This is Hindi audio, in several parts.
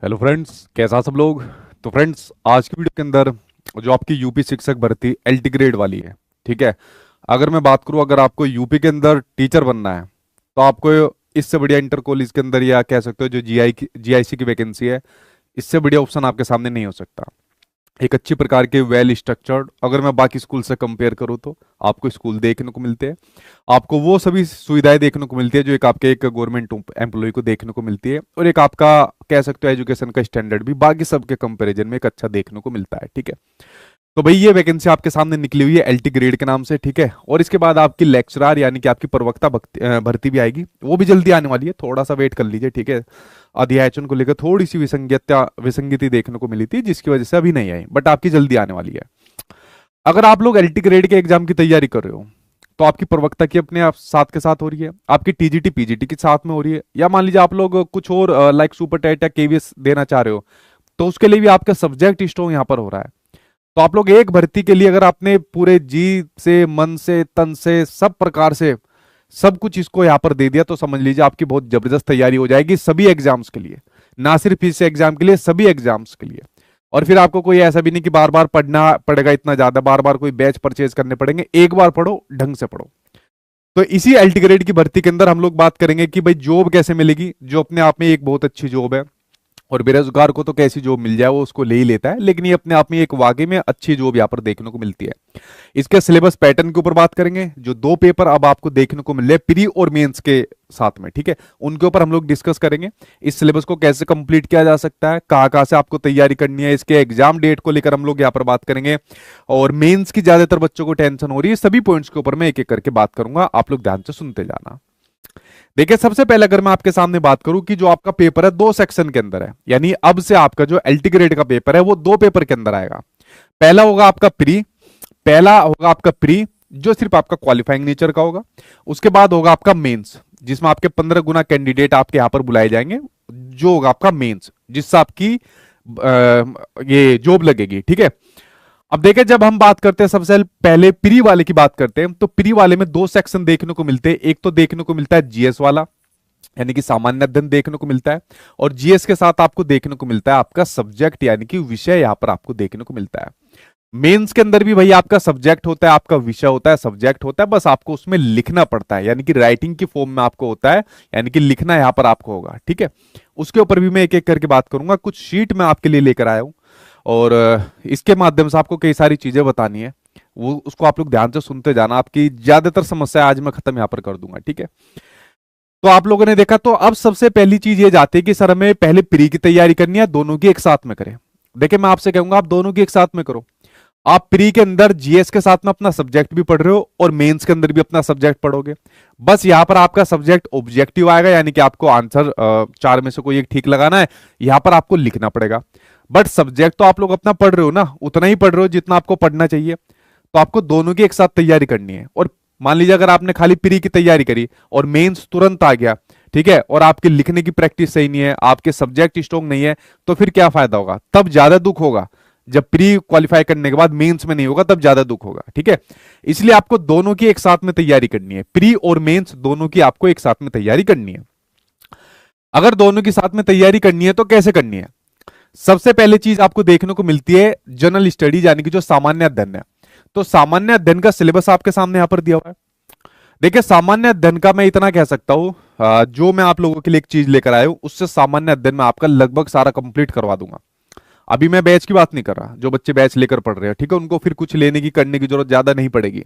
हेलो फ्रेंड्स, कैसा सब लोग। तो फ्रेंड्स, आज की वीडियो के अंदर जो आपकी यूपी शिक्षक भर्ती एलटी ग्रेड वाली है, ठीक है। अगर मैं बात करूं, अगर आपको यूपी के अंदर टीचर बनना है तो आपको इससे बढ़िया इंटर कॉलेज के अंदर, या कह सकते हो जो जीआईसी की वैकेंसी है, इससे बढ़िया ऑप्शन आपके सामने नहीं हो सकता। एक अच्छी प्रकार के वेल स्ट्रक्चर्ड, अगर मैं बाकी स्कूल से कंपेयर करूँ तो आपको स्कूल देखने को मिलते हैं। आपको वो सभी सुविधाएं देखने को मिलती है जो एक आपके एक गवर्नमेंट एम्प्लॉय को देखने को मिलती है, और एक आपका कह सकते हो एजुकेशन का स्टैंडर्ड भी बाकी सबके कंपैरिजन में एक अच्छा देखने को मिलता है, ठीक है। तो भाई ये वैकेंसी आपके सामने निकली हुई है एलटी ग्रेड के नाम से, ठीक है। और इसके बाद आपकी लेक्चरर यानी कि आपकी प्रवक्ता भर्ती भी आएगी, वो भी जल्दी आने वाली है, थोड़ा सा वेट कर लीजिए, ठीक है। अध्याचन को लेकर थोड़ी सी विसंगति देखने को मिली थी, जिसकी वजह से अभी नहीं आई, बट आपकी जल्दी आने वाली है। अगर आप लोग एलटी ग्रेड के एग्जाम की तैयारी कर रहे हो तो आपकी प्रवक्ता की अपने आप साथ के साथ हो रही है, आपकी टीजीटी पीजीटी के साथ में हो रही है, या मान लीजिए आप लोग कुछ और लाइक सुपर टेट या केवीएस देना चाह रहे हो तो उसके लिए भी आपका सब्जेक्ट स्ट्रॉन्ग यहाँ पर हो रहा है। तो आप लोग एक भर्ती के लिए अगर आपने पूरे जी से, मन से, तन से, सब प्रकार से सब कुछ इसको यहाँ पर दे दिया तो समझ लीजिए आपकी बहुत जबरदस्त तैयारी हो जाएगी सभी एग्जाम्स के लिए, ना सिर्फ इस एग्जाम के लिए, सभी एग्जाम्स के लिए। और फिर आपको कोई ऐसा भी नहीं कि बार बार पढ़ना पड़ेगा, इतना ज्यादा बार बार कोई बैच परचेज करने पड़ेंगे, एक बार पढ़ो, ढंग से पढ़ो। तो इसी एल्टी ग्रेड की भर्ती के अंदर हम लोग बात करेंगे कि भाई जॉब कैसे मिलेगी, जो अपने आप में एक बहुत अच्छी जॉब है। और बेरोजगार को तो कैसी जॉब मिल जाए वो उसको ले ही लेता है, लेकिन ये अपने आप में एक वाकई में अच्छी जॉब यहाँ पर देखने को मिलती है। इसके सिलेबस पैटर्न के ऊपर बात करेंगे, जो दो पेपर अब आपको देखने को मिल रहे हैं प्री और मेंस के साथ में, ठीक है, उनके ऊपर हम लोग डिस्कस करेंगे। इस सिलेबस को कैसे कंप्लीट किया जा सकता है, कहाँ कहाँ से आपको तैयारी करनी है, इसके एग्जाम डेट को लेकर हम लोग यहाँ पर बात करेंगे। और मेंस की ज्यादातर बच्चों को टेंशन हो रही है, सभी पॉइंट्स के ऊपर मैं एक एक करके बात करूंगा, आप लोग ध्यान से सुनते जाना। देखिए, सबसे पहले अगर मैं आपके सामने बात करूं कि जो आपका पेपर है दो सेक्शन के अंदर है, यानी अब से आपका जो एल्टी ग्रेड का पेपर है वो दो पेपर के अंदर आएगा। पहला होगा आपका प्री, पहला होगा आपका प्री जो सिर्फ आपका क्वालिफाइंग नेचर का होगा। उसके बाद होगा आपका मेंस, जिसमें आपके 15 गुना कैंडिडेट आपके यहां पर बुलाए जाएंगे, जो होगा आपका मेंस, जिससे आपकी ये जॉब लगेगी, ठीक है। अब देखें, जब हम बात करते हैं सबसे पहले प्री वाले की बात करते हैं, तो प्री वाले में दो सेक्शन देखने को मिलते हैं। एक तो देखने को मिलता है जीएस वाला, यानी कि सामान्य अध्ययन देखने को मिलता है, और जीएस के साथ आपको देखने को मिलता है आपका सब्जेक्ट यानी कि विषय यहां पर आपको देखने को मिलता है। मेंस के अंदर भी भाई आपका सब्जेक्ट होता है, आपका विषय होता है, सब्जेक्ट होता है, बस आपको उसमें लिखना पड़ता है, यानी कि राइटिंग की फॉर्म में आपको होता है, यानी कि लिखना यहां पर आपको होगा, ठीक है। उसके ऊपर भी मैं एक एक करके बात करूंगा, कुछ शीट मैं आपके लिए लेकर आया हूं, और इसके माध्यम से आपको कई सारी चीजें बतानी है, वो उसको आप लोग ध्यान से सुनते जाना, आपकी ज्यादातर समस्या आज मैं खत्म यहां पर कर दूंगा, ठीक है। तो आप लोगों ने देखा, तो अब सबसे पहली चीज ये जाती है कि सर हमें पहले प्री की तैयारी करनी है, दोनों की एक साथ में करें। देखिए, मैं आपसे कहूंगा आप दोनों की एक साथ में करो। आप प्री के अंदर जीएस के साथ में अपना सब्जेक्ट भी पढ़ रहे हो और मेंस के अंदर भी अपना सब्जेक्ट पढ़ोगे। बस यहां पर आपका सब्जेक्ट ऑब्जेक्टिव आएगा, यानी कि आपको आंसर चार में से कोई एक ठीक लगाना है, यहां पर आपको लिखना पड़ेगा। बट सब्जेक्ट तो आप लोग अपना पढ़ रहे हो ना, उतना ही पढ़ रहे हो जितना आपको पढ़ना चाहिए। तो आपको दोनों की एक साथ तैयारी करनी है। और मान लीजिए अगर आपने खाली प्री की तैयारी करी और मेंस तुरंत आ गया, ठीक है, और आपके लिखने की प्रैक्टिस सही नहीं है, आपके सब्जेक्ट स्ट्रॉन्ग नहीं है, तो फिर क्या फायदा होगा, तब ज्यादा दुख होगा। जब प्री क्वालिफाई करने के बाद मेंस में नहीं होगा तब ज्यादा दुख होगा, ठीक है। इसलिए आपको दोनों की एक साथ में तैयारी करनी है, प्री और मेंस दोनों की आपको एक साथ में तैयारी करनी है। अगर दोनों की साथ में तैयारी करनी है तो कैसे करनी है? सबसे पहले चीज आपको देखने को मिलती है जनरल स्टडीज, यानी कि जो सामान्य अध्ययन है। तो सामान्य अध्ययन का सिलेबस आपके सामने यहां पर दिया हुआ है। देखिए, सामान्य अध्ययन का मैं इतना कह सकता हूं, जो मैं आप लोगों के लिए एक चीज लेकर आया हूं उससे सामान्य अध्ययन में आपका लगभग सारा कंप्लीट करवा दूंगा। अभी मैं बैच की बात नहीं कर रहा, जो बच्चे बैच लेकर पढ़ रहे हैं, ठीक है, उनको फिर कुछ लेने की करने की जरूरत ज्यादा नहीं पड़ेगी।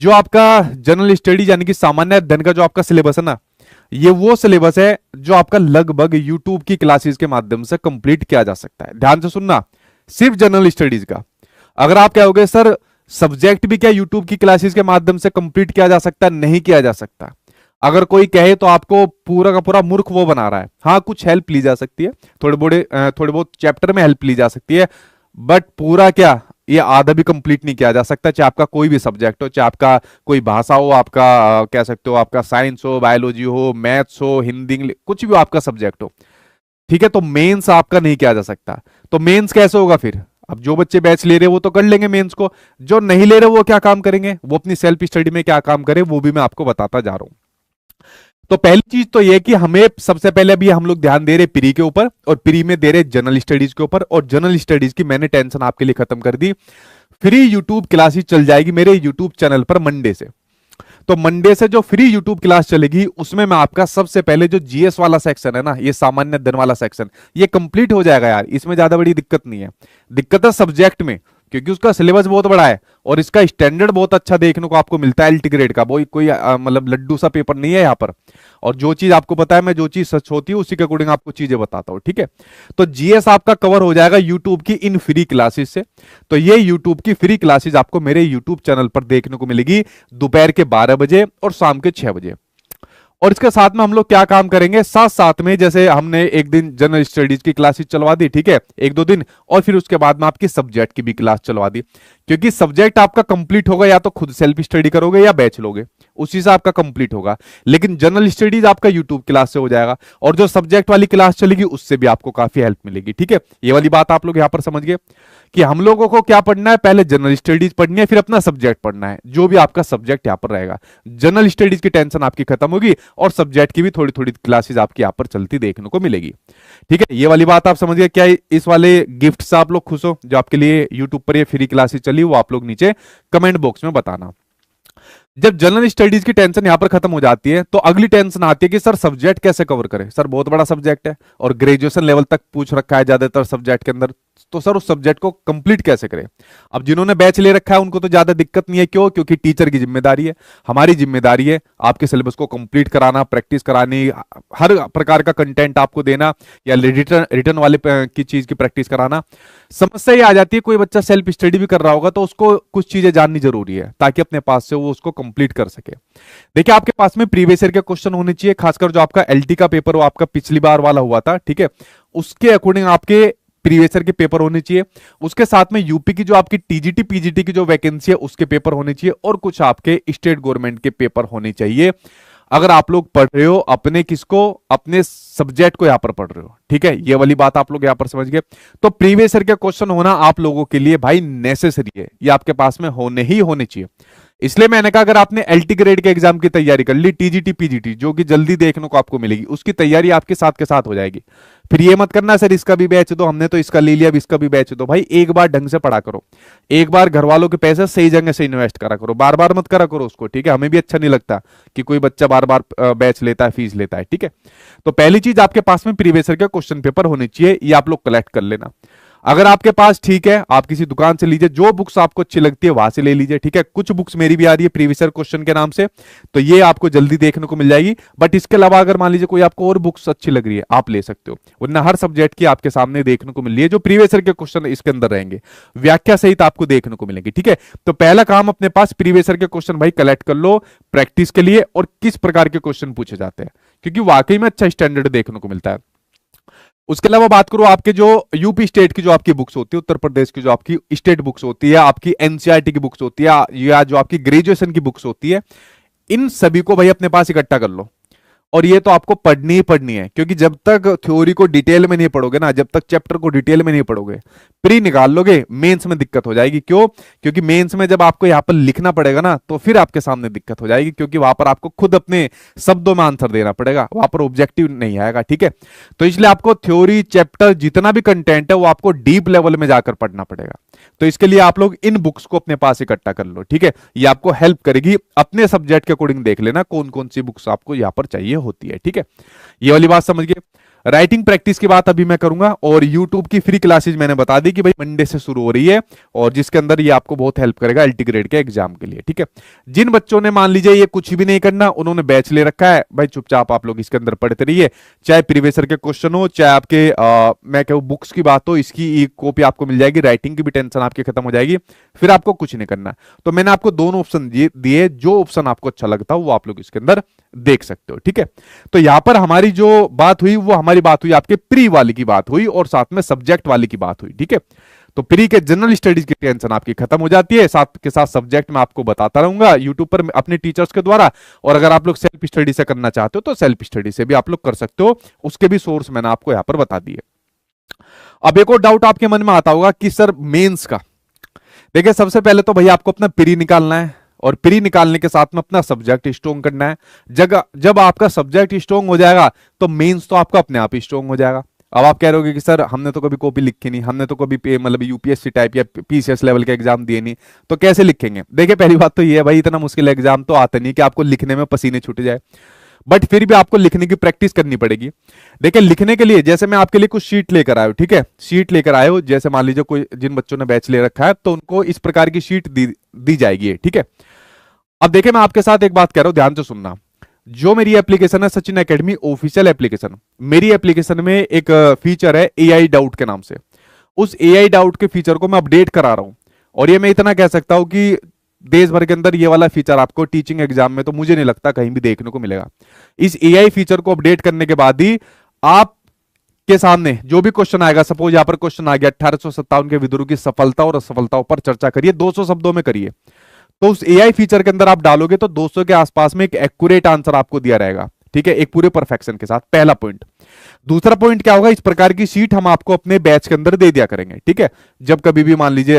जो आपका जनरल स्टडीज यानी कि सामान्य अध्ययन का जो आपका सिलेबस है ना, ये वो सिलेबस है जो आपका लगभग यूट्यूब की क्लासेस के माध्यम से कंप्लीट किया जा सकता है। ध्यान से सुनना, सिर्फ जनरल स्टडीज का। अगर आप कहोगे सर सब्जेक्ट भी क्या यूट्यूब की क्लासेस के माध्यम से कंप्लीट किया जा सकता है? नहीं किया जा सकता। अगर कोई कहे तो आपको पूरा का पूरा मूर्ख वो बना रहा है। हाँ, कुछ हेल्प ली जा सकती है, थोड़े बहुत चैप्टर में हेल्प ली जा सकती है, बट पूरा क्या, ये आधा भी कंप्लीट नहीं किया जा सकता, चाहे आपका कोई भी सब्जेक्ट हो, चाहे आपका कोई भाषा हो, आपका कह सकते हो आपका साइंस हो, बायोलॉजी हो, मैथ्स हो, हिंदी, इंग्लिश, कुछ भी हो आपका सब्जेक्ट हो, ठीक है। तो मेंस आपका नहीं किया जा सकता। तो मेंस कैसे होगा फिर? अब जो बच्चे बैच ले रहे हैं वो तो कर लेंगे मेंस को, जो नहीं ले रहे वो क्या काम करेंगे, वो अपनी सेल्फ स्टडी में क्या काम करें वो भी मैं आपको बताता जा रहा हूं। तो पहली चीज तो ये कि हमें सबसे पहले अभी हम लोग ध्यान दे रहे प्री के ऊपर, और प्री में दे रहे जनरल स्टडीज के ऊपर, और जनरल स्टडीज की मैंने टेंशन आपके लिए खत्म कर दी। फ्री यूट्यूब क्लासेस चल जाएगी मेरे यूट्यूब चैनल पर मंडे से। तो मंडे से जो फ्री यूट्यूब क्लास चलेगी उसमें मैं आपका सबसे पहले जो जीएस वाला सेक्शन है ना, ये सामान्य अध्ययन वाला सेक्शन, ये कंप्लीट हो जाएगा यार, इसमें ज्यादा बड़ी दिक्कत नहीं है। दिक्कत है सब्जेक्ट में, क्योंकि उसका सिलेबस बहुत बड़ा है और इसका स्टैंडर्ड बहुत अच्छा देखने को आपको मिलता है एलटी ग्रेड का। वो कोई मतलब लड्डू सा पेपर नहीं है यहाँ पर। और जो चीज आपको पता है, मैं जो चीज सच होती है उसी के अकॉर्डिंग आपको चीजें बताता हूँ, ठीक है। तो जीएस आपका कवर हो जाएगा यूट्यूब की इन फ्री क्लासेस से। तो ये यूट्यूब की फ्री क्लासेस आपको मेरे यूट्यूब चैनल पर देखने को मिलेगी दोपहर के 12 बजे और शाम के 6 बजे। और इसके साथ में हम लोग क्या काम करेंगे, साथ साथ में जैसे हमने एक दिन जनरल स्टडीज की क्लासेस चलवा दी, ठीक है, एक दो दिन, और फिर उसके बाद में आपकी सब्जेक्ट की भी क्लास चलवा दी। क्योंकि सब्जेक्ट आपका कंप्लीट होगा, या तो खुद सेल्फ स्टडी करोगे या बैच लोगे, उसी से आपका कंप्लीट होगा। लेकिन जनरल स्टडीज आपका यूट्यूब क्लास से हो जाएगा, और जो सब्जेक्ट वाली क्लास चलेगी उससे भी आपको काफी हेल्प मिलेगी, ठीक है। ये वाली बात आप लोग यहां पर समझ गए कि हम लोगों को क्या पढ़ना है, पहले जनरल स्टडीज पढ़नी है, फिर अपना सब्जेक्ट पढ़ना है, जो भी आपका सब्जेक्ट यहां पर रहेगा। जनरल स्टडीज की टेंशन आपकी खत्म होगी और सब्जेक्ट की भी थोड़ी थोड़ी क्लासेस आपकी यहां पर चलती देखने को मिलेगी, ठीक है। ये वाली बात आप समझ गए। क्या इस वाले गिफ्ट से आप लोग खुश हो, जो आपके लिए यूट्यूब पर ये फ्री क्लासेस चली, वो आप लोग नीचे कमेंट बॉक्स में बताना। जब जनरल स्टडीज की टेंशन यहां पर खत्म हो जाती है, तो अगली टेंशन आती है कि सर सब्जेक्ट कैसे कवर करें। सर बहुत बड़ा सब्जेक्ट है और ग्रेजुएशन लेवल तक पूछ रखा है ज्यादातर सब्जेक्ट के अंदर, तो सर उस सब्जेक्ट को कंप्लीट कैसे करें। अब जिन्होंने बैच ले रखा है उनको तो ज्यादा दिक्कत नहीं है, क्यों, क्योंकि टीचर की जिम्मेदारी है, हमारी जिम्मेदारी है आपके सिलेबस को कंप्लीट कराना, प्रैक्टिस करानी, हर प्रकार का कंटेंट आपको देना, या रिटर्न वाले की चीज की प्रैक्टिस कराना। समस्या ये आ जाती है, कोई बच्चा सेल्फ स्टडी भी कर रहा होगा तो उसको कुछ चीजें जाननी जरूरी है ताकि अपने पास से वो उसको कंप्लीट कर सके। देखिए आपके पास में प्रीवियस ईयर के क्वेश्चन होने चाहिए, खासकर जो आपका एलटी का पेपर वो आपका पिछली बार वाला हुआ था, ठीक है, उसके अकॉर्डिंग आपके प्रीवियस ईयर के पेपर होने चाहिए। उसके साथ में यूपी की जो आपकी टीजीटी पीजीटी की जो वैकेंसी है उसके पेपर होने चाहिए, और कुछ आपके स्टेट गवर्नमेंट के पेपर होने चाहिए। अगर आप लोग पढ़ रहे हो अपने किसको, अपने सब्जेक्ट को यहां पर पढ़ रहे हो, ठीक है, ये वाली बात आप लोग यहां पर समझ गए। तो प्रीवियस ईयर के क्वेश्चन होना आप लोगों के लिए भाई नेसेसरी है, ये आपके पास में होने चाहिए। इसलिए मैंने कहा अगर आपने एलटी ग्रेड के एग्जाम की तैयारी कर ली, टीजीटी पीजीटी जो कि जल्दी देखने को आपको मिलेगी, उसकी तैयारी आपके साथ के साथ हो जाएगी। फिर ये मत करना सर इसका भी बैच दो, हमने तो इसका ले लिया, अब इसका भी बैच दो। भाई एक बार ढंग से पढ़ा करो, एक बार घर वालों के पैसे सही जगह से इन्वेस्ट करा करो, बार बार मत करा करो उसको, ठीक है। हमें भी अच्छा नहीं लगता कि कोई बच्चा बार बार बैच लेता है, फीस लेता है, ठीक है। तो पहली चीज आपके पास में प्रीवियस ईयर के क्वेश्चन पेपर होने चाहिए, ये आप लोग कलेक्ट कर लेना। अगर आपके पास ठीक है, आप किसी दुकान से लीजिए, जो बुक्स आपको अच्छी लगती है वहां से ले लीजिए, ठीक है। कुछ बुक्स मेरी भी आ रही है प्रीवियस ईयर क्वेश्चन के नाम से, तो ये आपको जल्दी देखने को मिल जाएगी। बट इसके अलावा अगर मान लीजिए कोई आपको और बुक्स अच्छी लग रही है आप ले सकते हो, वरना हर सब्जेक्ट की आपके सामने देखने को मिल रही है, जो प्रीवियस ईयर के क्वेश्चन इसके अंदर रहेंगे व्याख्या सहित आपको देखने को मिलेंगे, ठीक है। तो पहला काम अपने पास प्रीवियस ईयर के क्वेश्चन भाई कलेक्ट कर लो प्रैक्टिस के लिए, और किस प्रकार के क्वेश्चन पूछे जाते हैं, क्योंकि वाकई में अच्छा स्टैंडर्ड देखने को मिलता है। उसके अलावा बात करो आपके जो यूपी स्टेट की जो आपकी बुक्स होती है, उत्तर प्रदेश की जो आपकी स्टेट बुक्स होती है, आपकी एनसीईआरटी की बुक्स होती है, या जो आपकी ग्रेजुएशन की बुक्स होती है, इन सभी को भाई अपने पास इकट्ठा कर लो। और ये तो आपको पढ़नी ही पढ़नी है, क्योंकि जब तक थ्योरी को डिटेल में नहीं पढ़ोगे ना, जब तक चैप्टर को डिटेल में नहीं पढ़ोगे, प्री निकाल लोगे, मेंस में दिक्कत हो जाएगी। क्यों, क्योंकि मेंस में जब आपको यहां पर लिखना पड़ेगा ना, तो फिर आपके सामने दिक्कत हो जाएगी, क्योंकि वहां पर आपको खुद अपने शब्दों में आंसर देना पड़ेगा, वहां पर ऑब्जेक्टिव नहीं आएगा, ठीक है। तो इसलिए आपको थ्योरी चैप्टर जितना भी कंटेंट है वो आपको डीप लेवल में जाकर पढ़ना पड़ेगा। तो इसके लिए आप लोग इन बुक्स को अपने पास इकट्ठा कर लो, ठीक है। ये आपको हेल्प करेगी, अपने सब्जेक्ट के अकॉर्डिंग देख लेना कौन कौन सी बुक्स आपको यहां पर चाहिए होती है, ठीक है। ये वाली बात समझ गए। राइटिंग प्रैक्टिस की बात अभी मैं करूंगा, और यूट्यूब की फ्री क्लासेस मैंने बता दी कि भाई मंडे से शुरू हो रही है, और जिसके अंदर ये आपको बहुत हेल्प करेगा एलटी ग्रेड के एग्जाम के लिए, ठीक है। जिन बच्चों ने मान लीजिए ये कुछ भी नहीं करना, उन्होंने बैच ले रखा है, भाई चुपचाप आप लोग इसके अंदर पढ़ते रहिए, चाहे प्रीवियस ईयर के क्वेश्चन हो, चाहे आपके मैं कहूँ बुक्स की बात हो, इसकी एक कॉपी आपको मिल जाएगी, राइटिंग की भी टेंशन आपकी खत्म हो जाएगी, फिर आपको कुछ नहीं करना। तो मैंने आपको दोनों ऑप्शन दिए, जो ऑप्शन आपको अच्छा लगता हो वो आप लोग इसके अंदर देख सकते हो, ठीक है। तो यहां पर हमारी जो बात हुई वो हमारी बात हुई आपके प्री वाली की बात हुई, और साथ में सब्जेक्ट वाली की बात हुई, ठीक है। तो प्री के जनरल स्टडीज की टेंशन आपकी खत्म हो जाती है, साथ के साथ सब्जेक्ट मैं आपको बताता रहूंगा यूट्यूब पर अपने टीचर्स के द्वारा। और अगर आप लोग सेल्फ स्टडी से करना चाहते हो तो सेल्फ स्टडी से भी आप लोग कर सकते हो, उसके भी सोर्स मैंने आपको यहां पर बता दिए। अब एक और डाउट आपके मन में आता होगा कि सर मेंस का, देखिए सबसे पहले तो भैया आपको अपना प्री निकालना है, और प्री निकालने के साथ में अपना सब्जेक्ट स्ट्रोंग करना है। जब जब आपका सब्जेक्ट स्ट्रोंग हो जाएगा तो मेंस तो आपका अपने आप ही स्ट्रोंग हो जाएगा। अब आप कह रहे होगे कि सर हमने तो कभी कॉपी लिखी नहीं, हमने तो कभी मतलब यूपीएससी टाइप या पीसीएस लेवल के एग्जाम दिए नहीं, तो कैसे लिखेंगे? देखिए पहली बात तो ये है भाई, इतना मुश्किल एग्जाम तो आता नहीं कि आपको लिखने में पसीने छूट जाए, बट फिर भी आपको लिखने की प्रैक्टिस करनी पड़ेगी। देखिए लिखने के लिए जैसे मैं आपके लिए कुछ शीट लेकर आया हूं, ठीक है, शीट लेकर आए हो, जैसे मान लीजिए कोई जिन बच्चों ने बैच ले रखा है तो उनको इस प्रकार की शीट दी जाएगी, ठीक है। अब देखिए मैं आपके साथ एक बात कह रहा हूं, ध्यान से सुनना। जो मेरी एप्लीकेशन है सचिन एकेडमी ऑफिशियल एप्लीकेशन, मेरी एप्लीकेशन में एक फीचर है एआई डाउट के नाम से। उस एआई डाउट के फीचर को मैं अपडेट करा रहा हूं, और ये मैं इतना कह सकता हूं कि देश भर के अंदर ये वाला फीचर आपको टीचिंग एग्जाम में तो मुझे नहीं लगता कहीं भी देखने को मिलेगा। इस एआई फीचर को अपडेट करने के बाद ही आप के सामने जो भी क्वेश्चन आएगा, सपोज यहां पर क्वेश्चन आ गया 1857 के विद्रोह की सफलता और असफलताओं पर चर्चा करिए, 200 शब्दों में करिए, तो उस एआई फीचर के अंदर आप डालोगे तो 200 के आसपास में एक एक्यूरेट आंसर आपको दिया रहेगा, ठीक है, एक पूरे परफेक्शन के साथ। पहला पॉइंट। दूसरा पॉइंट क्या होगा, इस प्रकार की शीट हम आपको अपने बैच के अंदर दे दिया करेंगे, ठीक है। जब कभी भी मान लीजिए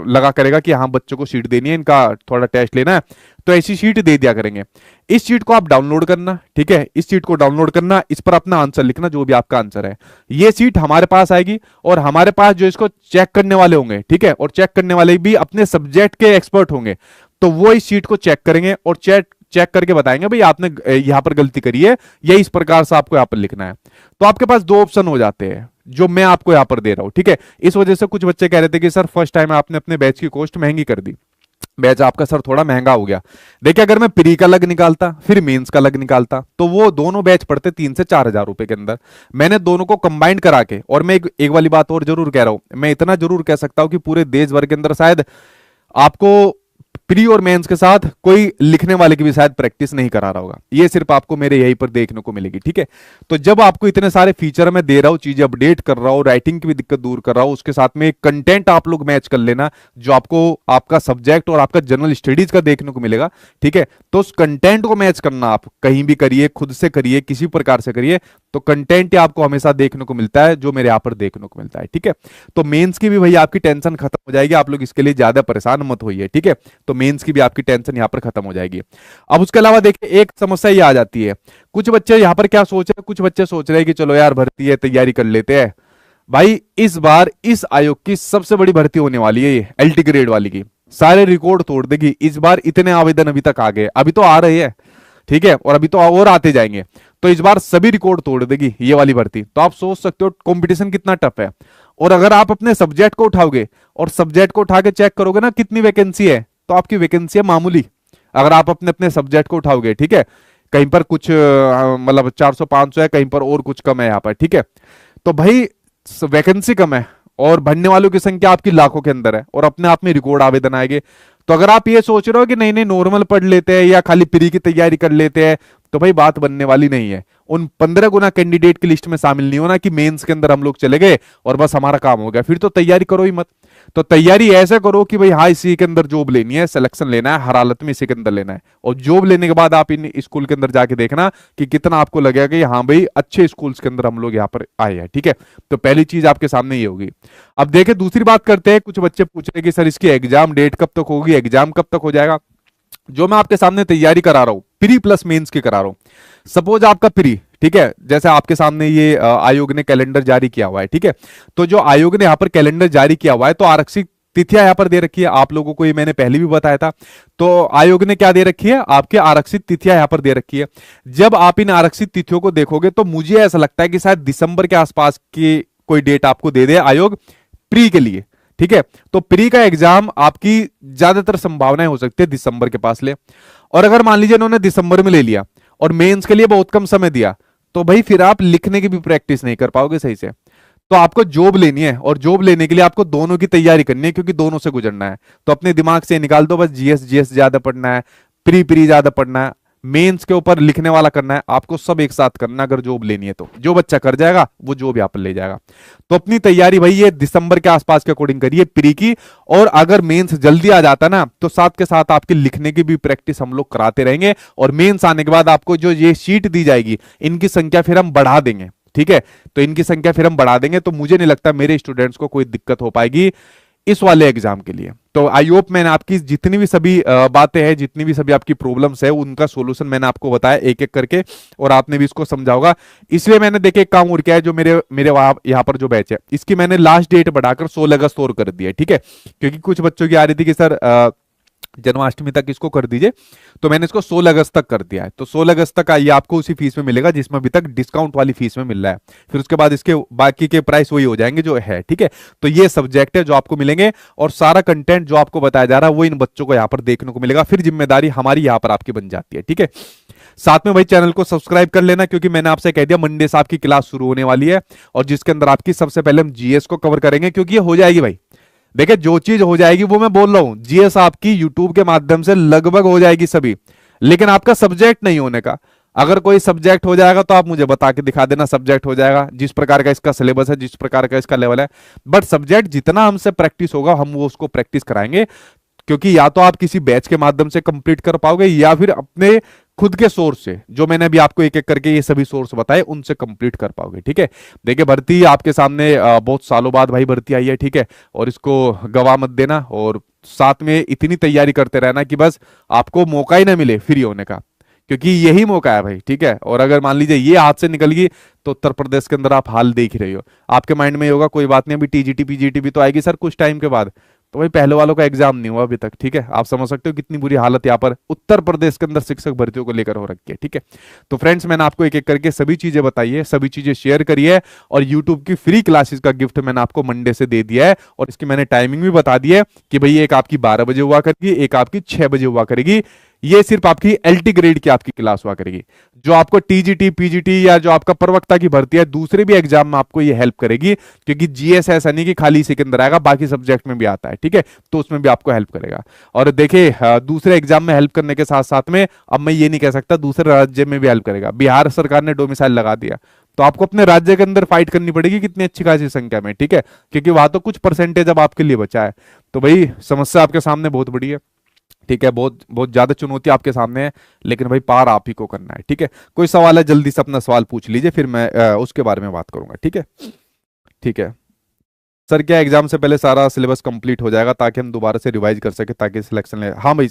लगा करेगा कि हाँ बच्चों को शीट देनी है, इनका थोड़ा टेस्ट लेना है, तो ऐसी शीट दे दिया करेंगे। इस शीट को आप डाउनलोड करना, ठीक है, इस शीट को डाउनलोड करना, इस पर अपना आंसर लिखना, जो भी आपका आंसर है। ये शीट हमारे पास आएगी, और हमारे पास जो इसको चेक करने वाले होंगे, ठीक है, और चेक करने वाले भी अपने सब्जेक्ट के एक्सपर्ट होंगे, तो वो इस शीट को चेक करेंगे और चेक करके बताएंगे भाई आपने यहां पर गलती करी है, या इस प्रकार से आपको यहां पर लिखना है। तो आपके पास दो ऑप्शन हो जाते हैं जो मैं आपको यहां पर दे रहा हूं, ठीक है। इस वजह से कुछ बच्चे कह रहे थे कि सर फर्स्ट टाइम आपने अपने बैच की कॉस्ट महंगी कर दी, बैच आपका सर थोड़ा महंगा हो गया। देखिए अगर मैं प्री का अलग निकालता फिर मेंस का अलग निकालता तो वो दोनों बैच पड़ते 3 से 4 हजार रुपए के अंदर। मैंने दोनों को कंबाइंड करा के, और मैं एक वाली बात और जरूर कह रहा हूं, मैं इतना जरूर कह सकता हूं कि पूरे देश भर के अंदर शायद आपको प्री और मेंस के साथ कोई लिखने वाले की भी शायद प्रैक्टिस नहीं करा रहा होगा, ये सिर्फ आपको मेरे यहीं पर देखने को मिलेगी, ठीक है। तो जब आपको इतने सारे फीचर मैं दे रहा हूं, चीजें अपडेट कर रहा हूं, राइटिंग की भी दिक्कत दूर कर रहा हूं, उसके साथ में कंटेंट आप लोग मैच कर लेना जो आपको आपका सब्जेक्ट और आपका जनरल स्टडीज का देखने को मिलेगा, ठीक है। तो उस कंटेंट को मैच करना आप कहीं भी करिए, खुद से करिए, किसी प्रकार से करिए, तो कंटेंट आपको हमेशा देखने को मिलता है जो मेरे यहां पर देखने को मिलता है, ठीक है। तो मेंस की भी भाई आपकी टेंशन खत्म हो जाएगी, आप लोग इसके लिए ज्यादा परेशान मत होइए, ठीक है। तो मेंस की भी आपकी टेंशन यहां पर खत्म हो जाएगी। अब उसके अलावा देखिए एक समस्या ये आ जाती है, कुछ बच्चे यहां पर क्या सोच रहे हैं, कुछ बच्चे सोच रहे हैं कि चलो यार भर्ती है, तैयारी कर लेते हैं। भाई इस बार इस आयोग की सबसे बड़ी भर्ती होने वाली है, ये एलटी ग्रेड वाली की, सारे रिकॉर्ड तोड़ देगी। इस बार इतने आवेदन अभी तक आ गए, अभी तो आ रहे हैं, ठीक है, और अभी तो और आते जाएंगे, तो इस बार सभी रिकॉर्ड तोड़ देगी ये वाली भर्ती। तो आप सोच सकते हो कंपटीशन कितना टफ है। और अगर आप अपने सब्जेक्ट को उठाओगे और सब्जेक्ट को उठा के चेक करोगे ना कितनी वैकेंसी है, तो आपकी वैकेंसी है मामूली। अगर आप अपने अपने सब्जेक्ट को उठाओगे, ठीक है, कहीं पर कुछ मतलब 400-500 है, कहीं पर और कुछ कम है यहाँ पर, ठीक है। तो भाई वैकेंसी कम है और भरने वालों की संख्या आपकी लाखों के अंदर है, और अपने आप में रिकॉर्ड आवेदन आएंगे। तो अगर आप ये सोच रहे हो कि नहीं नहीं नॉर्मल पढ़ लेते हैं या खाली प्री की तैयारी कर लेते हैं, तो भाई बात बनने वाली नहीं है। उन 15 गुना कैंडिडेट की लिस्ट में शामिल नहीं होना कि मेंस के अंदर हम लोग चले गए और बस हमारा काम हो गया, फिर तो तैयारी करो ही मत। तो तैयारी ऐसे करो कि भाई हाँ इसी के अंदर जॉब लेनी है, सिलेक्शन लेना है, हर हालत में इसी के अंदर लेना है। और जॉब लेने के बाद आप इन स्कूल के अंदर जाके देखना कि कितना आपको लगेगा कि हाँ भाई अच्छे स्कूल्स के अंदर हम लोग यहाँ पर आए हैं, ठीक है। तो पहली चीज आपके सामने ये होगी। अब देखे दूसरी बात करते हैं, कुछ बच्चे पूछ रहे हैं कि सर इसकी एग्जाम डेट कब तक होगी, एग्जाम कब तक हो जाएगा। जो मैं आपके सामने तैयारी करा रहा हूं प्री प्लस मेंस की करा रहा हूं। सपोज आपका प्री, ठीक है, जैसे आपके सामने ये आयोग ने कैलेंडर जारी किया हुआ है, ठीक है। तो जो आयोग ने यहाँ पर कैलेंडर जारी किया हुआ है, तो आरक्षित तिथियां यहां पर दे रखी है, आप लोगों को ये मैंने पहले भी बताया था। तो आयोग ने क्या दे रखी है, आपके आरक्षित तिथियां यहां पर दे रखी है। जब आप इन आरक्षित तिथियों को देखोगे तो मुझे ऐसा लगता है कि शायद दिसंबर के आसपास की कोई डेट आपको दे दे आयोग प्री के लिए, ठीक है। तो प्री का एग्जाम आपकी ज्यादातर संभावनाएं हो सकती है दिसंबर के पास ले। और अगर मान लीजिए इन्होंने दिसंबर में ले लिया और मेंस के लिए बहुत कम समय दिया, तो भाई फिर आप लिखने की भी प्रैक्टिस नहीं कर पाओगे सही से। तो आपको जॉब लेनी है, और जॉब लेने के लिए आपको दोनों की तैयारी करनी है, क्योंकि दोनों से गुजरना है। तो अपने दिमाग से निकाल दो बस जीएस ज्यादा पढ़ना है, प्री ज्यादा पढ़ना है, मेंस के ऊपर लिखने वाला करना है, आपको सब एक साथ करना अगर जॉब लेनी है। तो जो बच्चा कर जाएगा वो जॉब यहाँ पर ले जाएगा। तो अपनी तैयारी भाई ये दिसंबर के आसपास के अकॉर्डिंग करिए प्री की। और अगर मेंस जल्दी आ जाता ना तो साथ के साथ आपके लिखने की भी प्रैक्टिस हम लोग कराते रहेंगे। और मेंस आने के बाद आपको जो ये शीट दी जाएगी इनकी संख्या फिर हम बढ़ा देंगे, ठीक है। तो इनकी संख्या फिर हम बढ़ा देंगे, तो मुझे नहीं लगता मेरे स्टूडेंट्स को कोई दिक्कत हो पाएगी इस वाले एग्जाम के लिए। तो आई होप मैंने आपकी जितनी भी सभी बातें हैं, जितनी भी सभी आपकी प्रॉब्लम्स है, उनका सोल्यूशन मैंने आपको बताया एक एक करके, और आपने भी इसको समझा होगा। इसलिए मैंने देखे एक काम और किया है, जो मेरे मेरे वहां यहाँ पर जो बैच है, इसकी मैंने लास्ट डेट बढ़ाकर 16 अगस्त और कर दिया है, ठीक है। क्योंकि कुछ बच्चों की आ रही थी कि सर जन्माष्टमी तक इसको कर दीजिए, तो मैंने इसको 16 अगस्त तक कर दिया है। तो 16 अगस्त तक ये आपको उसी फीस में मिलेगा जिसमें अभी तक डिस्काउंट वाली फीस में मिल रहा है। फिर उसके बाद इसके बाकी के प्राइस वही हो जाएंगे जो है, ठीक है। तो ये सब्जेक्ट है जो आपको मिलेंगे, और सारा कंटेंट जो आपको बताया जा रहा है वो इन बच्चों को यहाँ पर देखने को मिलेगा। फिर जिम्मेदारी हमारी यहाँ पर आपकी बन जाती है, ठीक है। साथ में भाई चैनल को सब्सक्राइब कर लेना, क्योंकि मैंने आपसे कह दिया मंडे से आपकी क्लास शुरू होने वाली है, और जिसके अंदर आपकी सबसे पहले हम जीएस को कवर करेंगे, क्योंकि ये हो जाएगी भाई। देखिए जो चीज हो जाएगी वो मैं बोल रहा हूं, जीएस आपकी यूट्यूब के माध्यम से लगभग हो जाएगी सभी, लेकिन आपका सब्जेक्ट नहीं होने का। अगर कोई सब्जेक्ट हो जाएगा तो आप मुझे बता के दिखा देना, सब्जेक्ट हो जाएगा जिस प्रकार का इसका सिलेबस है, जिस प्रकार का इसका लेवल है। बट सब्जेक्ट जितना हमसे प्रैक्टिस होगा हम वो उसको प्रैक्टिस कराएंगे, क्योंकि या तो आप किसी बैच के माध्यम से कंप्लीट कर पाओगे, या फिर अपने खुद के सोर्स से, जो मैंने अभी आपको एक एक करके ये सभी सोर्स बताए, उनसे कंप्लीट कर पाओगे, ठीक है। देखिए भर्ती आपके सामने बहुत सालों बाद भाई भर्ती आई है, ठीक है, और इसको गवा मत देना, और साथ में इतनी तैयारी करते रहना कि बस आपको मौका ही ना मिले फ्री होने का, क्योंकि यही मौका है भाई, ठीक है। और अगर मान लीजिए ये हाथ से निकल गई तो उत्तर प्रदेश के अंदर आप हाल देख ही रहे हो। आपके माइंड में होगा कोई बात नहीं, अभी टीजीटी पीजीटी भी तो आएगी सर कुछ टाइम के बाद, तो भाई पहले वालों का एग्जाम नहीं हुआ अभी तक, ठीक है। आप समझ सकते हो कितनी बुरी हालत यहाँ पर उत्तर प्रदेश के अंदर शिक्षक भर्तियों को लेकर हो रखी है, ठीक है। तो फ्रेंड्स मैंने आपको एक एक करके सभी चीजें बताई है, सभी चीजें शेयर करी है, और यूट्यूब की फ्री क्लासेस का गिफ्ट मैंने आपको मंडे से दे दिया है, और इसकी मैंने टाइमिंग भी बता दी है कि भाई एक आपकी 12 बजे हुआ करेगी, एक आपकी 6 बजे हुआ करेगी। ये सिर्फ आपकी एलटी ग्रेड की आपकी क्लास हुआ करेगी। जो आपको टीजीटी पीजीटी या जो आपका प्रवक्ता की भर्ती है, दूसरे भी एग्जाम में आपको ये हेल्प करेगी, क्योंकि जीएस ऐसा नहीं कि खाली इसी के अंदर आएगा, बाकी सब्जेक्ट में भी आता है, ठीक है। तो उसमें भी आपको हेल्प करेगा। और देखिए दूसरे एग्जाम में हेल्प करने के साथ साथ में, अब मैं ये नहीं कह सकता दूसरे राज्य में भी हेल्प करेगा। बिहार सरकार ने डोमिसाइल लगा दिया, तो आपको अपने राज्य के अंदर फाइट करनी पड़ेगी कितनी अच्छी खासी संख्या में, ठीक है, क्योंकि वहां तो कुछ परसेंटेज अब आपके लिए बचा है। तो भाई समस्या आपके सामने बहुत बड़ी है, ठीक है, बहुत बहुत ज्यादा चुनौती आपके सामने है, लेकिन भाई पार आप ही को करना है, ठीक है। कोई सवाल है जल्दी से अपना सवाल पूछ लीजिए, फिर मैं उसके बारे में बात करूंगा, ठीक है। ठीक है सर, क्या एग्जाम से पहले सारा सिलेबस कंप्लीट हो जाएगा ताकि हम दोबारा से रिवाइज कर सके, ताकि सिलेक्शन ले? हाँ भाई,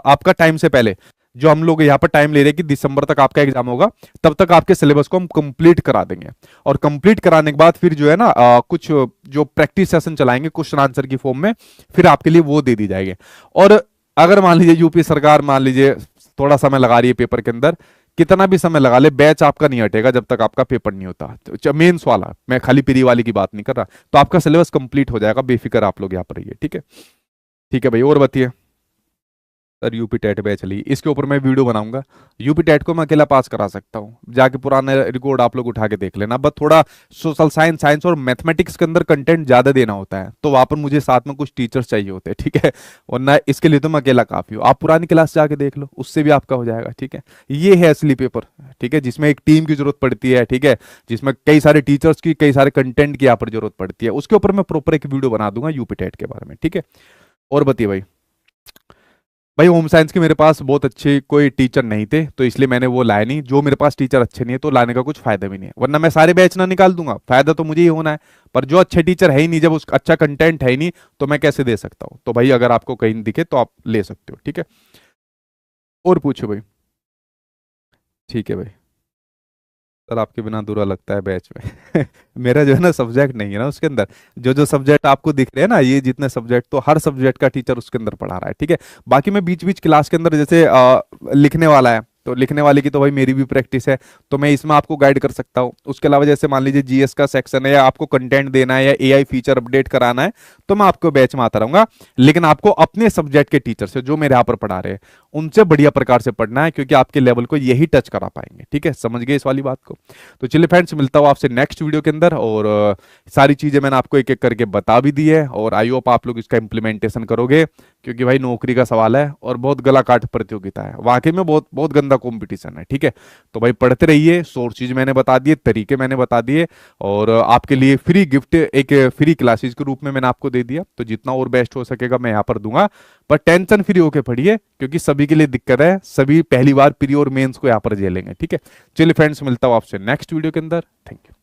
आपका टाइम से पहले जो हम लोग यहाँ पर टाइम ले रहे हैं कि दिसंबर तक आपका एग्जाम होगा, तब तक आपके सिलेबस को हम कंप्लीट करा देंगे। और कंप्लीट कराने के बाद फिर जो है ना कुछ जो प्रैक्टिस सेशन चलाएंगे क्वेश्चन आंसर की फॉर्म में, फिर आपके लिए वो दे दी जाएगी। और अगर मान लीजिए यूपी सरकार मान लीजिए थोड़ा समय लगा रही है पेपर के अंदर, कितना भी समय लगा ले, बैच आपका नहीं हटेगा जब तक आपका पेपर नहीं होता। तो मेंस वाला, मैं खाली प्री वाली की बात नहीं कर रहा, तो आपका सिलेबस कंप्लीट हो जाएगा, बेफिक्र आप लोग यहाँ पर रहिए, ठीक है। ठीक है भाई, और बताइए। सर यूपी टेट बैच चली, इसके ऊपर मैं वीडियो बनाऊंगा। यूपी टेट को मैं अकेला पास करा सकता हूँ, जाके पुराने रिकॉर्ड आप लोग उठा के देख लेना। बस थोड़ा सोशल साइंस साइंस और मैथमेटिक्स के अंदर कंटेंट ज्यादा देना होता है, तो वहां पर मुझे साथ में कुछ टीचर्स चाहिए होते हैं, ठीक है। वरना इसके लिए तो मैं अकेला काफी हूँ। आप पुरानी क्लास जाके देख लो, उससे भी आपका हो जाएगा, ठीक है। ये है असली पेपर, ठीक है, जिसमें एक टीम की जरूरत पड़ती है, ठीक है, जिसमें कई सारे टीचर्स की, कई सारे कंटेंट की यहाँ पर जरूरत पड़ती है। उसके ऊपर मैं प्रॉपर एक वीडियो बना दूंगा यूपी टेट के बारे में, ठीक है। और बताइए भाई। भाई होम साइंस के मेरे पास बहुत अच्छे कोई टीचर नहीं थे, तो इसलिए मैंने वो लाया नहीं। जो मेरे पास टीचर अच्छे नहीं है तो लाने का कुछ फायदा भी नहीं है, वरना मैं सारे बैच ना निकाल दूंगा, फायदा तो मुझे ही होना है। पर जो अच्छे टीचर है ही नहीं, जब उसका अच्छा कंटेंट है ही नहीं, तो मैं कैसे दे सकता हूँ? तो भाई अगर आपको कहीं दिखे तो आप ले सकते हो, ठीक है। और पूछो भाई। ठीक है भाई। सर आपके बिना अधूरा लगता है बैच में। मेरा जो है ना सब्जेक्ट नहीं है ना उसके अंदर, जो जो सब्जेक्ट आपको दिख रहे हैं ना, ये जितने सब्जेक्ट, तो हर सब्जेक्ट का टीचर उसके अंदर पढ़ा रहा है, ठीक है। बाकी मैं बीच बीच क्लास के अंदर जैसे लिखने वाला है, तो लिखने वाले की तो भाई मेरी भी प्रैक्टिस है, तो मैं इसमें आपको गाइड कर सकता हूँ। उसके अलावा जैसे मान लीजिए जीएस का सेक्शन है, या आपको कंटेंट देना है, या एआई फीचर अपडेट कराना है, तो मैं आपको बैच में आता रहूंगा। लेकिन आपको अपने सब्जेक्ट के टीचर से, जो मेरे यहाँ पर पढ़ा रहे हैं, उनसे बढ़िया प्रकार से पढ़ना है, क्योंकि आपके लेवल को यही टच करा पाएंगे, ठीक है। समझ गए इस वाली बात को? तो चलिए फ्रेंड्स, मिलता हूँ आपसे नेक्स्ट वीडियो के अंदर। और सारी चीजें मैंने आपको एक एक करके बता भी दी है, और आई होप आप लोग इसका इंप्लीमेंटेशन करोगे, क्योंकि भाई नौकरी का सवाल है और बहुत गला काट प्रतियोगिता है, वाकई में बहुत बहुत गंदा कॉम्पिटिशन है, ठीक है। तो भाई पढ़ते रहिए, सोर्स चीज मैंने बता दिए, तरीके मैंने बता दिए, और आपके लिए फ्री गिफ्ट एक फ्री क्लासेस के रूप में मैंने आपको दे दिया। तो जितना और बेस्ट हो सकेगा मैं यहाँ पर दूंगा, पर टेंशन फ्री होके पढ़िए, क्योंकि सभी के लिए दिक्कत है, सभी पहली बार प्री और मेंस को यहाँ पर झेलेंगे, ठीक है। चलिए फ्रेंड्स, मिलता हूँ आपसे नेक्स्ट वीडियो के अंदर। Thank you.